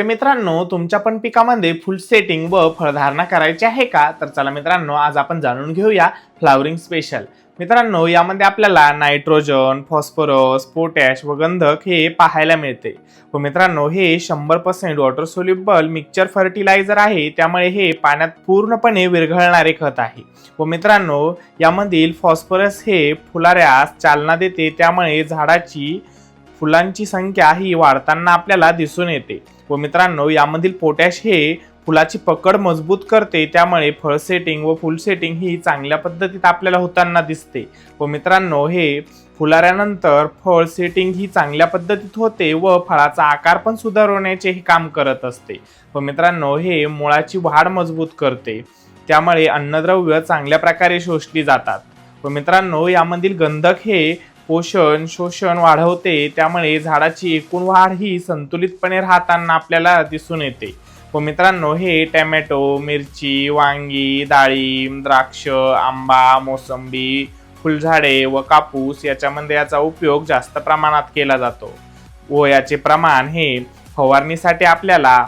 तर मित्रांनो, तुमच्या पण पिकामध्ये फुल सेटिंग व फळधारणा करायची आहे का? तर चला मित्रांनो, आज आपण जाणून घेऊया फ्लावरिंग स्पेशल. मित्रांनो, यामध्ये आपल्याला नायट्रोजन, फॉस्फरस, पोटॅश व गंधक हे पाहायला मिळते. व मित्रांनो, हे 100% वॉटर सोल्युबल मिक्सचर फर्टिलायझर आहे, त्यामुळे हे पाण्यात पूर्णपणे विरघळणारे खत आहे. व मित्रांनो, यामधील फॉस्फरस हे फुलाऱ्यास चालना देते, त्यामुळे झाडाची फुलांची संख्या ही वाढताना आपल्याला दिसून येते. व मित्रांनो, यामधील पोटॅश हे फुलाची पकड मजबूत करते, त्यामुळे फळ सेटिंग व फुल सेटिंग ही चांगल्या पद्धतीत आपल्याला होताना दिसते. व मित्रांनो, हे फुलाऱ्यानंतर फळ सेटिंग ही चांगल्या पद्धतीत होते व फळाचा आकार पण सुधारवण्याचे हे काम करत असते. व मित्रांनो, हे मुळाची वाढ मजबूत करते, त्यामुळे अन्नद्रव्य चांगल्या प्रकारे शोषली जातात. व मित्रांनो, यामधील गंधक हे पोषण शोषण वाढवते, त्यामुळे झाडाची एकूण वाढ ही संतुलितपणे राहताना आपल्याला दिसून येते. व मित्रांनो, हे टोमॅटो, मिरची, वांगी, डाळिंब, द्राक्ष, आंबा, मोसंबी, फुलझाडे व कापूस याच्यामध्ये याचा उपयोग जास्त प्रमाणात केला जातो. व याचे प्रमाण हे फवारणीसाठी आपल्याला